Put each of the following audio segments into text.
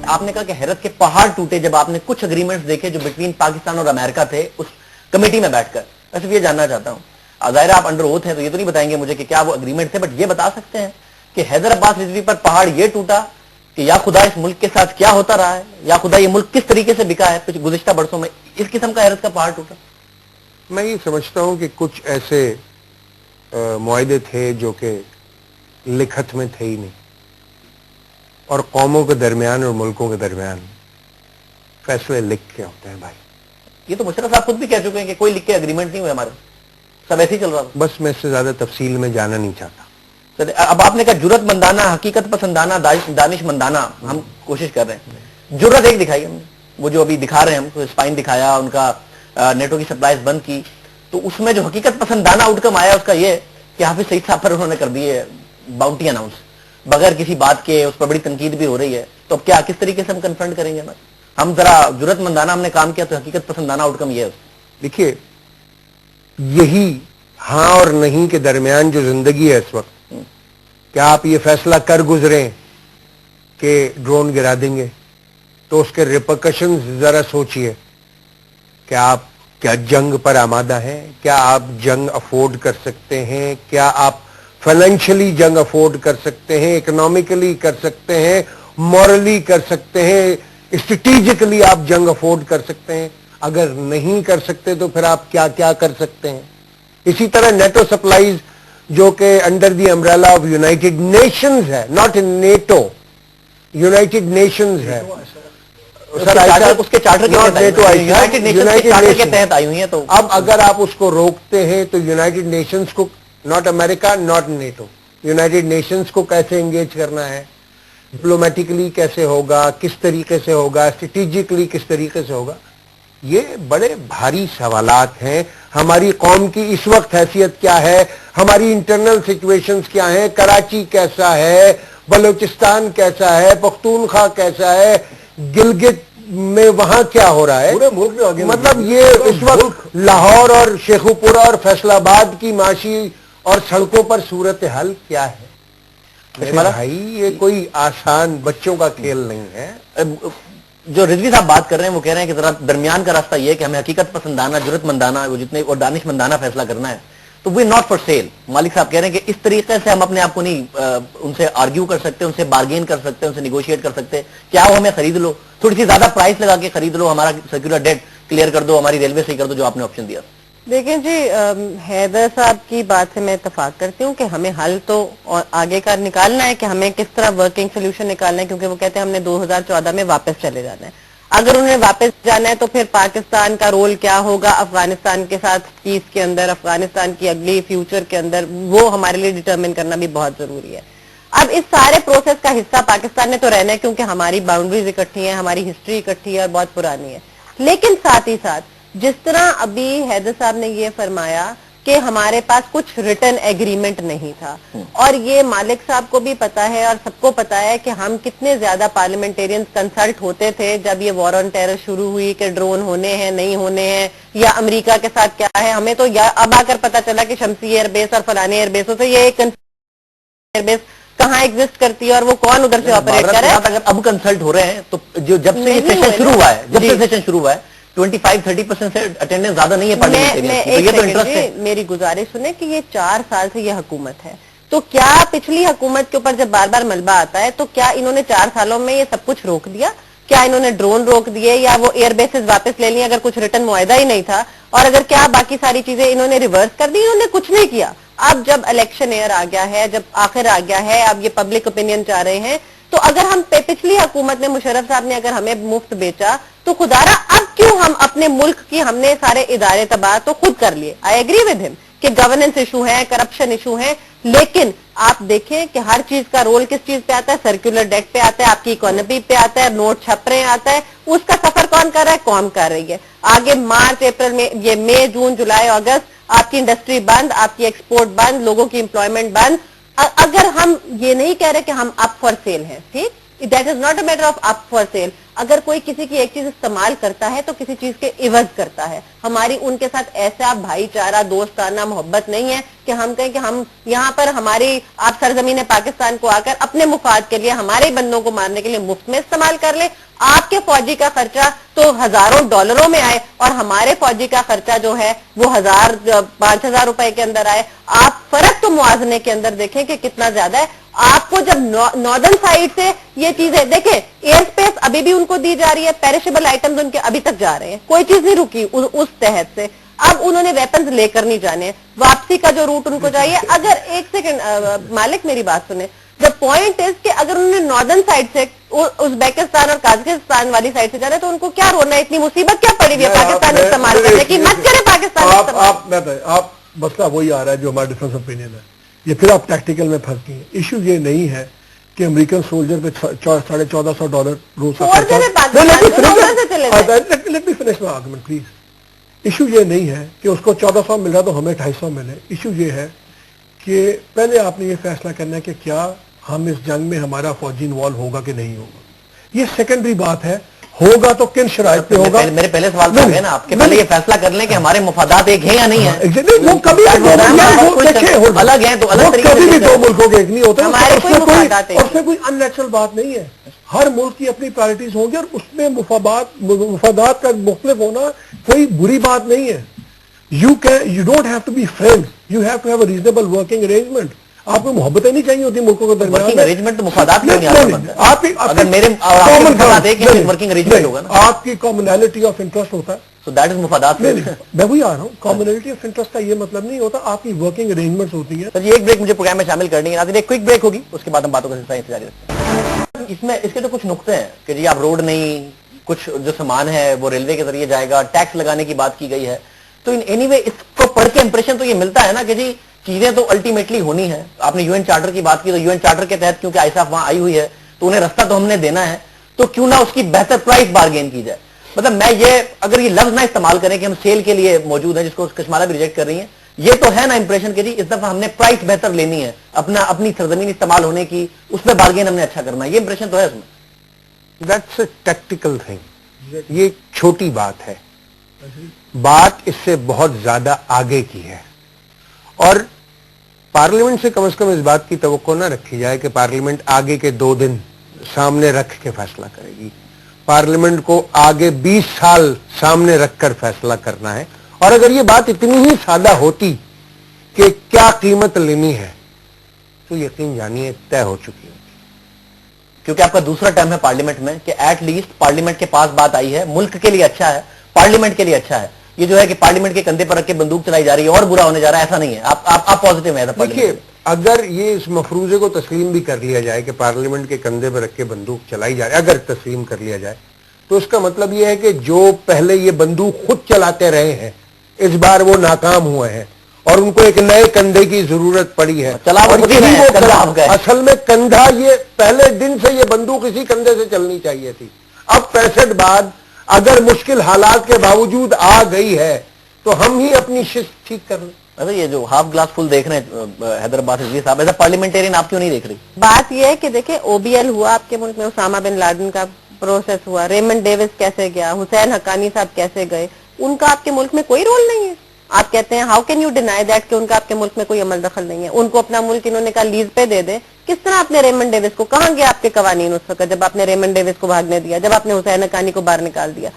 آپ نے کہا کہ حیرت کے پہاڑ ٹوٹے جب آپ نے کچھ اگریمنٹس دیکھے جو بٹوین پاکستان اور امریکہ تھے اس کمیٹی میں بیٹھ کر. میں صرف یہ جاننا چاہتا ہوں، ظاہر آپ انڈر اوتھ ہیں تو یہ تو نہیں بتائیں گے مجھے کہ کیا وہ اگریمنٹ تھے، بٹ یہ بتا سکتے ہیں کہ حیدر عباس رضوی پر پہاڑ یہ ٹوٹا کہ یا خدا اس ملک کے ساتھ کیا ہوتا رہا ہے، یا خدا یہ ملک کس طریقے سے بکا ہے گزشتہ برسوں میں، اس قسم کا حیرت کا پہاڑ ٹوٹا؟ میں یہ سمجھتا ہوں کہ کچھ ایسے معاہدے تھے جو کہ لکھت میں تھے ہی نہیں، اور قوموں کے درمیان اور ملکوں کے درمیان فیصلے لکھ کے ہوتے ہیں بھائی. یہ تو مشرف صاحب خود بھی کہہ چکے ہیں کہ کوئی لکھ کے اگریمنٹ نہیں ہوئے ہمارے، سب ایسے ہی چل رہا تھا. بس میں اس سے زیادہ تفصیل میں جانا نہیں چاہتا. اب آپ نے کہا جرت مندانہ، حقیقت پسندانہ، دانش مندانہ، ہم کوشش کر رہے ہیں. جرت ایک دکھائی ہم نے، وہ جو ابھی دکھا رہے ہیں ہم، اسپائن دکھایا، ان کا نیٹو کی سپلائز بند کی، تو اس میں جو حقیقت پسندانہ آؤٹ کم آیا اس کا یہ کہ حافظ سعید صاحب پر انہوں نے کر دیے باؤنٹی اناؤنس بغیر کسی بات کے، اس پر بڑی تنقید بھی ہو رہی ہے. تو اب کیا کس طریقے سے ہم کنفرنٹ کریں گے؟ ہم ذرا جرت مندانہ ہم نے کام کیا تو حقیقت پسندانہ آؤٹ کم یہ ہے. دیکھیے، یہی ہاں اور نہیں کے درمیان جو زندگی ہے اس وقت، کیا آپ یہ فیصلہ کر گزریں کہ ڈرون گرا دیں گے تو اس کے ریپرکشنز ذرا سوچئے کہ آپ کیا جنگ پر آمادہ ہیں، کیا آپ جنگ افورڈ کر سکتے ہیں، کیا آپ فائنینشلی جنگ افورڈ کر سکتے ہیں، اکنامکلی کر سکتے ہیں، مورلی کر سکتے ہیں، اسٹریٹجکلی آپ جنگ افورڈ کر سکتے ہیں. اگر نہیں کر سکتے تو پھر آپ کیا کیا کر سکتے ہیں. اسی طرح نیٹو سپلائیز جو کہ under the umbrella of United nations ہے، ناٹ نیٹو، یونائٹڈ نیشنز ہے. اس کے چارٹر کے تحت آئی ہوئی ہیں. تو اب اگر آپ اس کو روکتے ہیں تو یونائٹڈ نیشنز کو، ناٹ امریکہ ناٹ نیٹو، یونائٹڈ نیشنز کو کیسے انگیج کرنا ہے، ڈپلومیٹکلی کیسے ہوگا، کس طریقے سے ہوگا، اسٹریٹجکلی کس طریقے سے ہوگا، یہ بڑے بھاری سوالات ہیں. ہماری قوم کی اس وقت حیثیت کیا ہے، ہماری انٹرنل سچویشنز کیا ہیں، کراچی کیسا ہے، بلوچستان کیسا ہے، پختونخوا کیسا ہے، گلگت میں وہاں کیا ہو رہا ہے، مطلب یہ اس وقت لاہور اور شیخوپورہ اور فیصل آباد کی معاشی اور سڑکوں پر صورتحال کیا ہے. میرے بھائی یہ کوئی آسان بچوں کا کھیل نہیں ہے. جو رضوی صاحب بات کر رہے ہیں وہ کہہ رہے ہیں کہ ذرا درمیان کا راستہ یہ کہ ہمیں حقیقت پسندانہ، جرت مندانہ وہ جتنے اور دانش مندانہ فیصلہ کرنا ہے، تو وہ ناٹ فار سیل. مالک صاحب کہہ رہے ہیں کہ اس طریقے سے ہم اپنے آپ کو نہیں ان سے آرگیو کر سکتے، ان سے بارگین کر سکتے، ان سے نیگوشیٹ کر سکتے. کیا وہ ہمیں خرید لو، تھوڑی سی زیادہ پرائس لگا کے خرید لو، ہمارا سیکولر ڈیٹ کلیئر کر دو، ہماری ریلوے صحیح کر دو، جو آپ نے آپشن دیا. دیکھیں جی، حیدر صاحب کی بات سے میں اتفاق کرتی ہوں کہ ہمیں حل تو آگے کا نکالنا ہے کہ ہمیں کس طرح ورکنگ سولوشن نکالنا ہے، کیونکہ وہ کہتے ہیں ہم نے 2014 میں واپس چلے جانا ہے. اگر انہیں واپس جانا ہے تو پھر پاکستان کا رول کیا ہوگا افغانستان کے ساتھ پیس کے اندر، افغانستان کی اگلی فیوچر کے اندر، وہ ہمارے لیے ڈٹرمن کرنا بھی بہت ضروری ہے. اب اس سارے پروسیس کا حصہ پاکستان نے تو رہنا ہے کیونکہ ہماری باؤنڈریز اکٹھی ہیں، ہماری ہسٹری اکٹھی ہے اور بہت پرانی ہے. لیکن ساتھ ہی ساتھ جس طرح ابھی حیدر صاحب نے یہ فرمایا کہ ہمارے پاس کچھ ریٹن ایگریمنٹ نہیں تھا، اور یہ مالک صاحب کو بھی پتا ہے اور سب کو پتا ہے کہ ہم کتنے زیادہ پارلیمنٹیرینز کنسلٹ ہوتے تھے جب یہ وار آن ٹیرر شروع ہوئی کہ ڈرون ہونے ہیں نہیں ہونے ہیں، یا امریکہ کے ساتھ کیا ہے. ہمیں تو اب آ کر پتا چلا کہ شمسی ایئر بیس اور فلانے ایئر بیسوں سے یہ ایئر بیس کہاں ایگزسٹ کرتی ہے اور وہ کون ادھر سے آپریٹ کر رہا ہے. اگر اب کنسلٹ ہو رہے ہیں تو جو جب سے یہ سیشن شروع ہوا ہے، جب سے سیشن شروع ہوا ہے 25-30% سے اٹینڈنس زیادہ نہیں ہے پارلیمنٹ. میری گزارش سنیں کہ یہ 4 سال سے یہ حکومت ہے، تو کیا پچھلی حکومت کے اوپر جب بار بار ملبہ آتا ہے تو کیا انہوں نے 4 سالوں میں یہ سب کچھ روک دیا؟ کیا انہوں نے ڈرون روک دیے یا وہ ایئر بیسز واپس لے لیں اگر کچھ ریٹن معاہدہ ہی نہیں تھا؟ اور اگر کیا باقی ساری چیزیں انہوں نے ریورس کر دی؟ انہوں نے کچھ نہیں کیا. اب جب الیکشن ایئر آ گیا ہے، جب آخر آ گیا ہے، اب یہ پبلک اوپینین چاہ رہے ہیں، تو اگر ہم پچھلی حکومت نے، مشرف صاحب نے اگر ہمیں مفت بیچا تو خدارا اب کیوں ہم اپنے ملک کی، ہم نے سارے ادارے تباہ تو خود کر لیے. آئی ایگری ود ہم کہ گورننس ایشو ہے، کرپشن ایشو ہے، لیکن آپ دیکھیں کہ ہر چیز کا رول کس چیز پہ آتا ہے، سرکولر ڈیٹ پہ آتا ہے، آپ کی اکانومی پہ آتا ہے، نوٹ چھپ رہے آتا ہے، اس کا سفر کون کر رہا ہے؟ قوم کر رہی ہے. آگے مارچ اپریل میں، یہ مئی جون جولائی اگست، آپ کی انڈسٹری بند، آپ کی ایکسپورٹ بند، لوگوں کی امپلائمنٹ بند. اگر ہم یہ نہیں کہہ رہے کہ ہم اپ فار سیل ہیں، ٹھیک، that is not a matter of up for sale. اگر کوئی کسی کی ایک چیز استعمال کرتا ہے تو کسی چیز کے عوض کرتا ہے. ہماری ان کے ساتھ ایسا بھائی چارہ دوستانہ محبت نہیں ہے کہ ہم کہیں کہ ہم یہاں پر ہماری آپ سرزمین پاکستان کو آ کر اپنے مفاد کے لیے ہمارے بندوں کو مارنے کے لیے مفت میں استعمال کر لیں. آپ کے فوجی کا خرچہ تو ہزاروں ڈالروں میں آئے اور ہمارے فوجی کا خرچہ جو ہے وہ 5,000 روپے کے اندر آئے. آپ فرق تو موازنے کے اندر دیکھیں کہ کتنا زیادہ ہے. آپ کو جب ناردرن سائڈ سے یہ چیزیں دیکھیں, ایئر سپیس ابھی بھی ان کو دی جا رہی ہے, پیرشیبل آئٹمز ان کے ابھی تک جا رہے ہیں, کوئی چیز نہیں رکی اس تحت سے. اب انہوں نے ویپنز لے کر نہیں جانے, واپسی کا جو روٹ ان کو چاہیے. اگر ایک سیکنڈ مالک میری بات سنیں, دا پوائنٹ از کہ اگر انہوں نے ناردرن سائڈ سے ازبیکستان اور قازقستان والی سائڈ سے جانا ہے تو ان کو کیا رونا ہے, اتنی مصیبت کیا پڑی ہوئی ہے پاکستان استعمال کرنے کی, مت کرے پاکستان. آپ مسئلہ وہی آ رہا ہے جو ہمارا ڈفرینس اوپینین ہے, یہ پھر آپ ٹیکٹیکل میں پھنس گئی ہیں. ایشو یہ نہیں ہے کہ امریکن سولجر پہ $1,400 روز پلیز. ایشو یہ نہیں ہے کہ اس کو 1400 مل رہا تو ہمیں 250 ملے. ایشو یہ ہے کہ پہلے آپ نے یہ فیصلہ کرنا ہے کہ کیا ہم اس جنگ میں ہمارا فوجی انوالو ہوگا کہ نہیں ہوگا. یہ سیکنڈری بات ہے, ہوگا تو کن شرائط پہ ہوگا. میرے پہلے سوال تو ہے نا آپ کے, پہلے یہ فیصلہ کر لیں کہ ہمارے مفادات ایک ہیں یا نہیں ہیں. وہ کبھی الگ ہیں تو الگ کبھی بھی دو ملکوں کے ایک نہیں ہوتے, اس میں کوئی ان نیچرل بات نہیں ہے. ہر ملک کی اپنی پرائرٹیز ہوں گی اور اس میں مفادات کا مختلف ہونا کوئی بری بات نہیں ہے. You don't have to be friend, you have to have a reasonable working arrangement. آپ کو محبتیں نہیں چاہیے ہوتی ملکوں کے درمیان. ارینجمنٹ تو مفادات آپ کی کامنالٹی آف انٹرسٹ ہوتا ہے, so that is مفادات. میں وہی آ رہا ہوں, کامنالٹی آف انٹرسٹ کا یہ مطلب نہیں ہوتا, آپ کی ورکنگ ارینجمنٹس ہوتی ہیں. سر یہ ایک بریک مجھے پروگرام میں شامل کرنی ہے, ناظرین ایک کوئک بریک ہوگی, اس کے بعد ہم باتوں کا سلسلہ جاری رکھتے ہیں. اس میں اس کے تو کچھ نقطے ہیں کہ جی آپ روڈ نہیں, کچھ جو سامان ہے وہ ریلوے کے ذریعے جائے گا, ٹیکس لگانے کی بات کی گئی ہے. تو اینی وے اس کو پڑھ کے امپریشن تو یہ ملتا ہے نا کہ جی چیزیں تو الٹیمیٹلی ہونی ہے. آپ نے یو این چارٹر کی بات کی, تو یو این چارٹر کے تحت کیونکہ آئی ایس ایف وہاں آئی ہوئی ہے تو انہیں رستہ تو ہم نے دینا ہے, تو کیوں نہ اس کی بہتر پرائس بارگین کی جائے. مطلب میں یہ اگر یہ لفظ نہ استعمال کریں کہ ہم سیل کے لیے موجود ہیں, جس کو کشمالہ بھی ریجیکٹ کر رہی ہیں, یہ تو ہے نا امپریشن کہ جی اس دفعہ ہم نے پرائس بہتر لینی ہے, اپنی سرزمین استعمال ہونے کی, اس میں بارگین ہم نے اچھا کرنا ہے. یہ امپریشن تو ہے اس میں. دیٹس اے ٹیکٹیکل تھنگ, یہ چھوٹی بات ہے. بات اس سے بہت زیادہ آگے کی ہے, اور پارلیمنٹ سے کم از کم اس بات کی توقع نہ رکھی جائے کہ پارلیمنٹ آگے کے 2 دن سامنے رکھ کے فیصلہ کرے گی. پارلیمنٹ کو آگے 20 سال سامنے رکھ کر فیصلہ کرنا ہے. اور اگر یہ بات اتنی ہی سادہ ہوتی کہ کیا قیمت لینی ہے تو یقین جانیے طے ہو چکی ہے. کیونکہ آپ کا دوسرا ٹرم ہے پارلیمنٹ میں کہ ایٹ لیسٹ پارلیمنٹ کے پاس بات آئی ہے, ملک کے لیے اچھا ہے, پارلیمنٹ کے لیے اچھا ہے. یہ جو ہے کہ پارلیمنٹ کے کندھے پر رکھ کے بندوق چلائی جا رہی ہے اور برا ہونے جا رہا ہے, ایسا نہیں ہے. آپ پازیٹیو ہیں. دیکھیے, اگر یہ اس مفروضے کو تسلیم بھی کر لیا جائے کہ پارلیمنٹ کے کندھے پر رکھ کے بندوق چلائی جائے, اگر تسلیم کر لیا جائے تو اس کا مطلب یہ ہے کہ جو پہلے یہ بندوق خود چلاتے رہے ہیں اس بار وہ ناکام ہوئے ہیں اور ان کو ایک نئے کندھے کی ضرورت پڑی ہے. اصل میں کندھا یہ پہلے دن سے یہ بندوق اسی کندھے سے چلنی چاہیے تھی. اب 65 بعد اگر مشکل حالات کے باوجود آ گئی ہے تو ہم ہی اپنی شست ٹھیک کر لیں. اگر یہ جو ہاف گلاس فل دیکھ رہے ہیں حیدرآباد سے صاحب, ایز اے پارلیمنٹرین آپ کیوں نہیں دیکھ رہی؟ بات یہ ہے کہ دیکھیں او بی ایل ہوا آپ کے ملک میں, اسامہ بن لادن کا پروسیس ہوا, ریمنڈ ڈیوس کیسے گیا, حسین حقانی صاحب کیسے گئے, ان کا آپ کے ملک میں کوئی رول نہیں ہے. آپ کہتے ہیں how can you deny that کہ ان کا آپ کے ملک میں کوئی عمل دخل نہیں ہے. ان کو اپنا ملک انہوں نے کہا لیز پہ دے دے. کس طرح آپ نے ریمنڈ ڈیوس کو, کہاں گیا آپ کے قوانین اس وقت جب آپ نے ریمنڈ ڈیوس کو بھاگنے دیا, جب آپ نے حسین حقانی کو باہر نکال دیا؟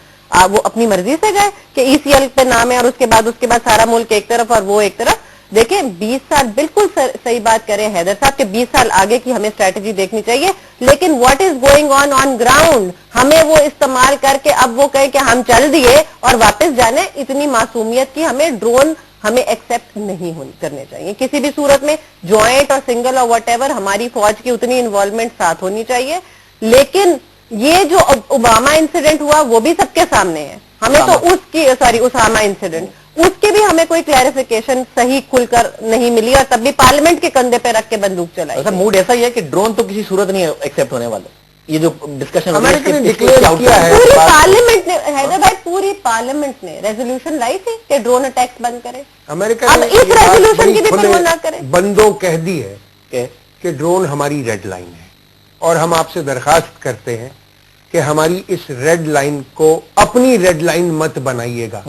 وہ اپنی مرضی سے گئے کہ ای سی ایل پہ نام ہے اور اس کے بعد سارا ملک ایک طرف اور وہ ایک طرف. دیکھیں 20 سال بالکل صحیح بات کریں حیدر صاحب کہ 20 سال آگے کی ہمیں اسٹریٹجی دیکھنی چاہیے, لیکن what is going on ground ہمیں وہ استعمال کر کے اب وہ کہے کہ ہم چل دیے اور واپس جانے, اتنی معصومیت کی ہمیں ڈرون ہمیں ایکسپٹ نہیں کرنے چاہیے کسی بھی صورت میں. جوائنٹ اور سنگل اور واٹ ایور ہماری فوج کی اتنی انوالومنٹ ساتھ ہونی چاہیے. لیکن یہ جو اوباما انسیڈنٹ ہوا وہ بھی سب کے سامنے ہے, ہمیں تو اسامہ انسیڈنٹ, اس کی بھی ہمیں کوئی کلیریفیکیشن صحیح کھل کر نہیں ملی اور تب بھی پارلیمنٹ کے کندھے پہ رکھ کے بندوق چلائی. موڈ ایسا ہی ہے کہ ڈرون تو کسی صورت نہیں ایکسپٹ ہونے والا. یہ جو ڈسکشن پوری پارلیمنٹ نے, حیدر بھائی پوری پارلیمنٹ نے ریزولوشن لائی تھی کہ ڈرون اٹیکس بند کرے. امریکہ اب اس ریزولوشن کی بھی پرواہ نہ کرے. بندوں کہہ دی ہے کہ ڈرون ہماری ریڈ لائن ہے اور ہم آپ سے درخواست کرتے ہیں کہ ہماری اس ریڈ لائن کو اپنی ریڈ لائن مت بنائیے گا